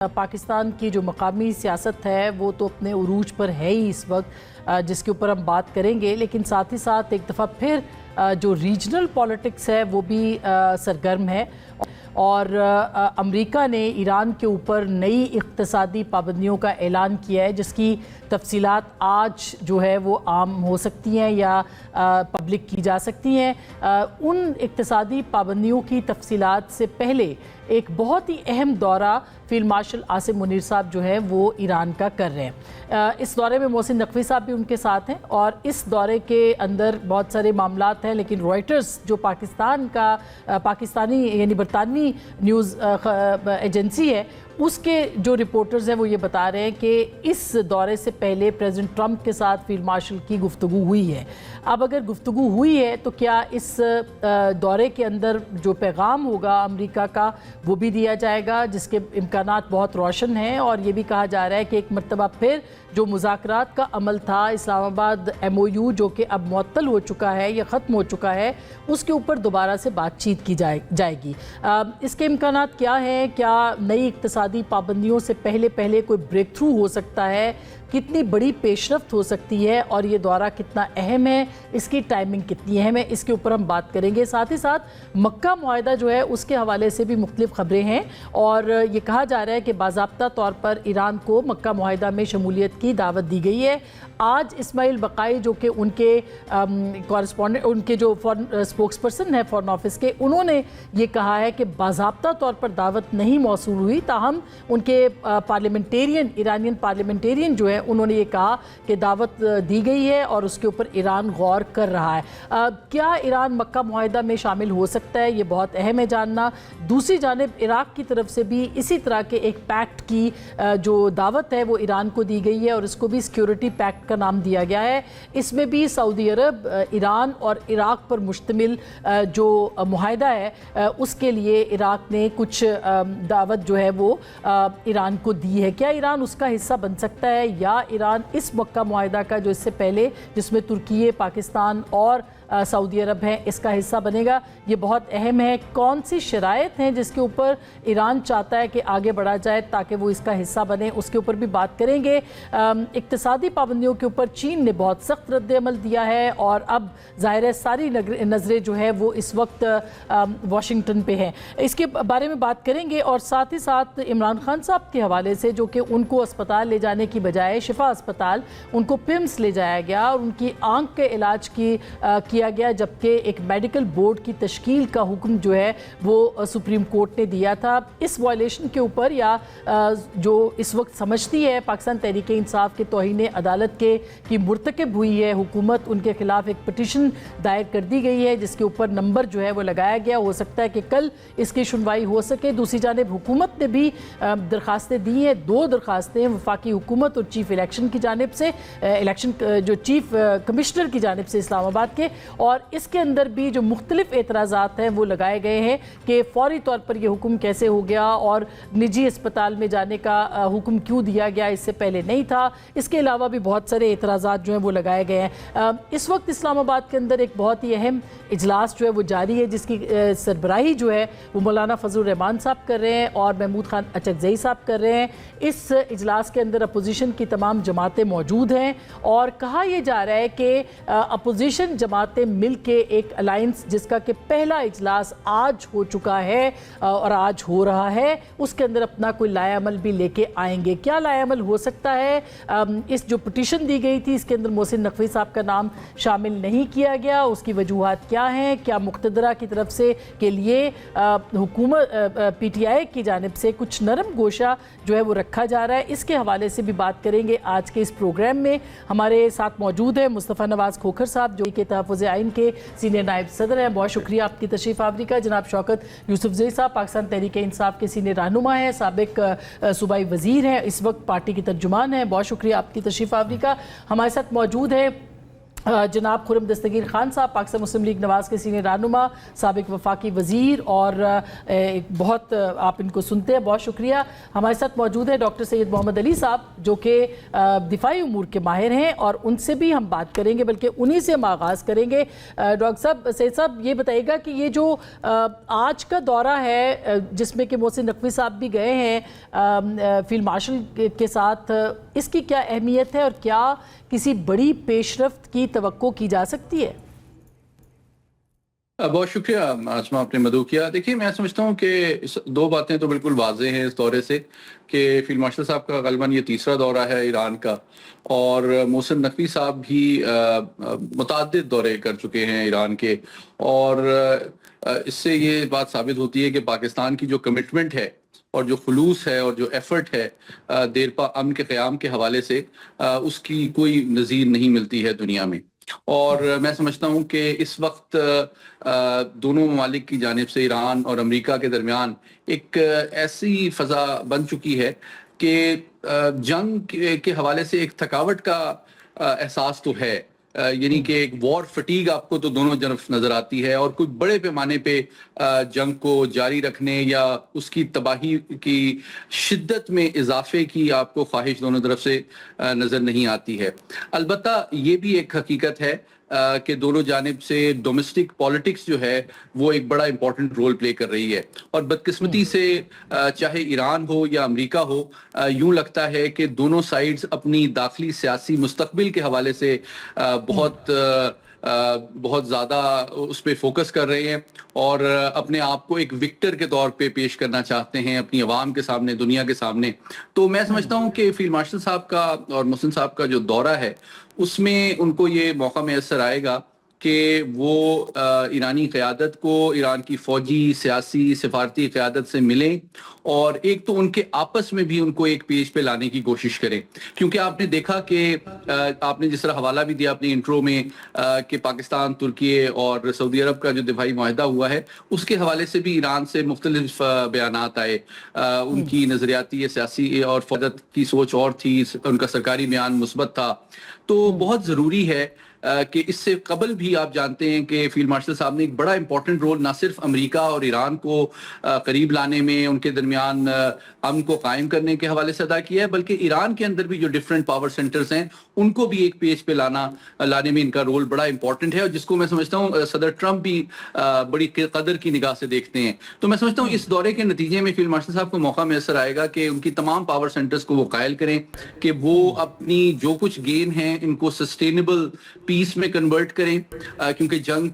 पाकिस्तान की जो मकामी सियासत है वो तो अपने उरूज पर है ही इस वक्त, जिसके ऊपर हम बात करेंगे, लेकिन साथ ही साथ एक दफ़ा फिर जो रीजनल पॉलिटिक्स है वो भी सरगर्म है और अमेरिका ने ईरान के ऊपर नई इक़्तिसादी पाबंदियों का ऐलान किया है, जिसकी तफसीलात आज जो है वो आम हो सकती हैं या पब्लिक की जा सकती हैं। उन इक़्तिसादी पाबंदियों की तफसीलात से पहले एक बहुत ही अहम दौरा फील्ड मार्शल आसिम मुनीर साहब जो है वो ईरान का कर रहे हैं। इस दौरे में मोहसिन नकवी साहब भी उनके साथ हैं और इस दौरे के अंदर बहुत सारे मामलात हैं, लेकिन रॉयटर्स जो पाकिस्तानी यानी बरतानवी न्यूज़ एजेंसी है, उसके जो रिपोर्टर्स हैं वो ये बता रहे हैं कि इस दौरे से पहले प्रेसिडेंट ट्रंप के साथ फील्ड मार्शल की गुफ्तगू हुई है। अब अगर गुफ्तगू हुई है तो क्या इस दौरे के अंदर जो पैगाम होगा अमेरिका का वो भी दिया जाएगा, जिसके इम्कानात बहुत रोशन हैं। और ये भी कहा जा रहा है कि एक मरतबा फिर जो मुज़ाकरात का अमल था, इस्लामाबाद MOU जो कि अब मुअत्तल हो चुका है या ख़त्म हो चुका है, उसके ऊपर दोबारा से बातचीत की जाएगी। इसके इम्कानात क्या हैं? क्या नई इक़्तिसादी पाबंदियों से पहले कोई ब्रेक थ्रू हो सकता है? कितनी बड़ी पेशरफ्त हो सकती है और ये दौरा कितना अहम है, इसकी टाइमिंग कितनी अहम है, इसके ऊपर हम बात करेंगे। साथ ही साथ मक्का मुआहदा जो है उसके हवाले से भी मुख्तलिफ खबरें हैं और ये कहा जा रहा है कि बाज़ाब्ता तौर पर ईरान को मक्का मुआहदा में शमूलियत की दावत दी गई है। आज इस्माइल बकाई जो कि उनके कॉरेस्पॉन्डेंट, उनके जो स्पोक्स पर्सन है फॉरेन ऑफिस के, उन्होंने ये कहा है कि बाज़ाब्ता तौर पर दावत नहीं मौसूल हुई, ताहम उनके पार्लियामेंटेरियन, ईरानियन पार्लियामेंटेरियन जो है उन्होंने ये कहा कि दावत दी गई है और उसके ऊपर ईरान गौर कर रहा है। क्या ईरान मक्का मुआहदा में शामिल हो सकता है? ये बहुत अहम है जानना। दूसरी जानिब इराक़ की तरफ से भी इसी तरह के एक पैक्ट की जो दावत है वो ईरान को दी गई है और इसको भी सिक्योरिटी पैक्ट का नाम दिया गया है। इसमें भी सऊदी अरब, ईरान और इराक़ पर मुश्तमिल जो मुआहदा है उसके लिए इराक़ ने कुछ दावत जो है वो ईरान को दी है। क्या ईरान उसका हिस्सा बन सकता है या ईरान इस मक्का मुआहदा का जो इससे पहले जिसमें तुर्की, पाकिस्तान और सऊदी अरब है, इसका हिस्सा बनेगा? ये बहुत अहम है। कौन सी शराइत हैं जिसके ऊपर ईरान चाहता है कि आगे बढ़ा जाए ताकि वो इसका हिस्सा बने, उसके ऊपर भी बात करेंगे। इक्तिसादी पाबंदियों के ऊपर चीन ने बहुत सख्त रद्द-ए-अमल दिया है और अब ज़ाहिर है सारी नज़रें जो है वो इस वक्त वाशिंगटन पे हैं। इसके बारे में बात करेंगे और साथ ही साथ इमरान खान साहब के हवाले से जो कि उनको अस्पताल ले जाने की बजाय शिफा अस्पताल, उनको पिम्स ले जाया गया और उनकी आँख के इलाज किया गया, जबकि एक मेडिकल बोर्ड की तश्कील का हुक्म जो है वो सुप्रीम कोर्ट ने दिया था। इस वायलेशन के ऊपर या जो इस वक्त समझती है पाकिस्तान तहरीक इंसाफ के तौहीन अदालत के की मुर्तकब हुई है हुकूमत, उनके खिलाफ एक पिटीशन दायर कर दी गई है जिसके ऊपर नंबर जो है वो लगाया गया। हो सकता है कि कल इसकी सुनवाई हो सके। दूसरी जानिब हुकूमत ने भी दरखास्तें दी हैं, 2 दरखास्तें वफाकी हुकूमत और चीफ इलेक्शन की जानिब से, इलेक्शन जो चीफ कमिश्नर की जानिब से इस्लामाबाद के, और इसके अंदर भी जो मुख्तलिफ एतराज़ात हैं वो लगाए गए हैं कि फौरी तौर पर यह हुक्म कैसे हो गया और निजी अस्पताल में जाने का हुक्म क्यों दिया गया, इससे पहले नहीं था। इसके अलावा भी बहुत सारे एतराज़ात जो हैं वो लगाए गए हैं। इस वक्त इस्लामाबाद के अंदर एक बहुत ही अहम इजलास जो है वो जारी है, जिसकी सरबराही जो है वो मौलाना फजल रहमान साहब कर रहे हैं और महमूद खान अचकज़ई साहब कर रहे हैं। इस इजलास के अंदर अपोजिशन की तमाम जमातें मौजूद हैं और कहा यह जा रहा है कि अपोजिशन जमातें मिल के एक अलायंस, जिसका कि पहला इजलास आज हो चुका है और आज हो रहा है, उसके अंदर अपना कोई लायामल भी लेके आएंगे। क्या लायामल हो सकता है? इस जो पिटीशन दी गई थी इसके अंदर मोहसिन नकवी साहब का नाम शामिल नहीं किया गया, उसकी वजूहात क्या हैं? क्या मुक़्तदरा की तरफ से के लिए हुकूमत PTI की जानिब से कुछ नरम गोशा जो है वो रखा जा रहा है? इसके हवाले से भी बात करेंगे आज के इस प्रोग्राम में। हमारे साथ मौजूद है मुस्तफ़ा नवाज़ खोखर साहब जो कि तहफ़्फ़ुज़ आइन के सीनियर नायब सदर हैं। बहुत शुक्रिया आपकी तशरीफ़ आवरी का। जनाब शौकत यूसुफज़ई साहब पाकिस्तान तहरीक इंसाफ के सीनियर रहनुमा हैं, साबिक सूबाई वज़ीर हैं, इस वक्त पार्टी की तर्जुमान हैं। बहुत शुक्रिया आपकी तशरीफ़ आवरी का। हमारे साथ मौजूद है जनाब खुरम दस्तगीर खान साहब, पाकिस्तान मुस्लिम लीग नवाज़ के सीनियर रहनुमा, साबिक वफाकी वज़ीर, और एक बहुत आप इनको सुनते हैं, बहुत शुक्रिया। हमारे साथ मौजूद है डॉक्टर सैयद मोहम्मद अली साहब, जो कि दिफाई उमूर के माहिर हैं, और उनसे भी हम बात करेंगे, बल्कि उन्हीं से हम आगाज़ करेंगे। डॉक्टर साहब, सैयद साहब, ये बताइएगा कि ये जो आज का दौरा है, जिसमें कि मोहसिन नकवी साहब भी गए हैं फील्ड मार्शल के साथ, इसकी क्या अहमियत है और क्या किसी बड़ी पेशरफ्त की तवक्को की जा सकती है? बहुत शुक्रिया आसमा, आपने मदऊ किया। देखिए, मैं समझता हूँ कि दो बातें तो बिल्कुल वाज़ेह हैं इस दौरे से, कि फील्ड मार्शल साहब का गलबन ये तीसरा दौरा है ईरान का, और मोहसिन नकवी साहब भी मुतअद्दिद दौरे कर चुके हैं ईरान के, और इससे ये बात साबित होती है कि पाकिस्तान की जो कमिटमेंट है और जो खुलूस है और जो एफर्ट है देरपा अमन के क़याम के हवाले से, उसकी कोई नज़ीर नहीं मिलती है दुनिया में। और मैं समझता हूँ कि इस वक्त दोनों ममालिक की जानिब से ईरान और अमेरिका के दरमियान एक ऐसी फ़ज़ा बन चुकी है कि जंग के हवाले से एक थकावट का एहसास तो है, यानी कि एक वॉर फटीग आपको तो दोनों तरफ नजर आती है, और कुछ बड़े पैमाने पे जंग को जारी रखने या उसकी तबाही की शिद्दत में इजाफे की आपको ख्वाहिश दोनों तरफ से नजर नहीं आती है। अलबत्ता ये भी एक हकीकत है कि दोनों जानिब से डोमेस्टिक पॉलिटिक्स जो है वो एक बड़ा इंपॉर्टेंट रोल प्ले कर रही है, और बदकिस्मती से चाहे ईरान हो या अमेरिका हो, यूं लगता है कि दोनों साइड्स अपनी दाखिली सियासी मुस्तकबिल के हवाले से बहुत ज़्यादा उस पर फोकस कर रहे हैं, और अपने आप को एक विक्टर के तौर पे पेश करना चाहते हैं अपनी आवाम के सामने, दुनिया के सामने। तो मैं समझता हूँ कि फील्ड मार्शल साहब का और मोहसिन साहब का जो दौरा है, उसमें उनको ये मौका मैसर आएगा कि वो ईरानी क़यादत को, ईरान की फ़ौजी, सियासी, सिफारती क़यादत से मिलें, और एक तो उनके आपस में भी उनको एक पेज पे लाने की कोशिश करें। क्योंकि आपने देखा कि आपने जिस तरह हवाला भी दिया अपनी इंट्रो में कि पाकिस्तान, तुर्की और सऊदी अरब का जो दिफाई मुआहदा हुआ है, उसके हवाले से भी ईरान से मुख्तलिफ बयानात आए। उनकी नज़रियाती, सियासी और फ़ौजत की सोच और थी, उनका सरकारी बयान मुस्बत था। तो बहुत ज़रूरी है कि इससे कबल भी आप जानते हैं कि फील्ड मार्शल साहब ने एक बड़ा इंपॉर्टेंट रोल ना सिर्फ अमेरिका और ईरान को करीब लाने में, उनके दरमियान अमन को कायम करने के हवाले से अदा किया है, बल्कि ईरान के अंदर भी जो डिफरेंट पावर सेंटर्स हैं उनको भी एक पेज पे लाने में इनका रोल बड़ा इंपॉर्टेंट है, और जिसको मैं समझता हूँ सदर ट्रंप भी बड़ी कदर की निगाह से देखते हैं। तो मैं समझता हूँ इस दौरे के नतीजे में फील्ड मार्शल साहब को मौका मैसर आएगा कि उनकी तमाम पावर सेंटर्स को वो कायल करें, कि वो अपनी जो कुछ गेन है इनको सस्टेनेबल पीस में कन्वर्ट करें, क्योंकि जंग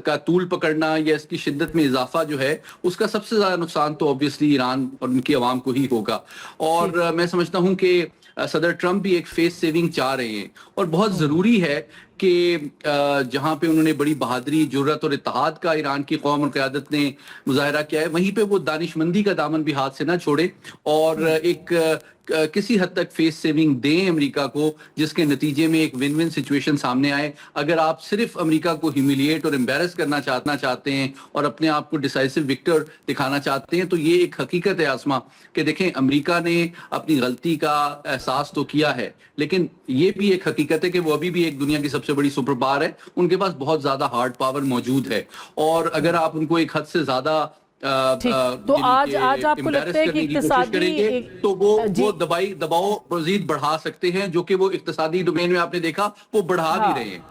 का तूल पकड़ना या इसकी शिद्दत में इजाफा जो है, उसका सबसे ज्यादा नुकसान तो ऑब्वियसली ईरान और उनकी आवाम को ही होगा। और मैं समझता हूं कि सदर ट्रंप भी एक फेस सेविंग चाह रहे हैं, और बहुत जरूरी है कि जहां पे उन्होंने बड़ी बहादुरी, जुर्रत और इत्तेहाद का ईरान की कौम और क़यादत ने मुजाहरा किया है, वहीं पे वो दानिशमंदी का दामन भी हाथ से ना छोड़े, और एक किसी हद तक फेस सेविंग दें अमेरिका को, जिसके नतीजे में एक विन विन सिचुएशन सामने आए। अगर आप सिर्फ अमेरिका को ह्यूमिलिएट और एम्बेरस करना चाहते हैं और अपने आप को डिसाइसिव विक्टर दिखाना चाहते हैं, तो ये एक हकीकत है आसमा, कि देखें अमेरिका ने अपनी गलती का एहसास तो किया है, लेकिन ये भी एक हकीकत है कि वो अभी भी एक दुनिया की सबसे बड़ी सुपर पावर है, उनके पास बहुत ज्यादा हार्ड पावर मौजूद है, और अगर आप उनको एक हद से ज्यादा तो आज आपको लगता है कि इक्तिसादी तो वो दबाव मजीद बढ़ा सकते हैं, जो कि वो इक्तिसादी डोमेन में आपने देखा वो बढ़ा भी रहे हैं।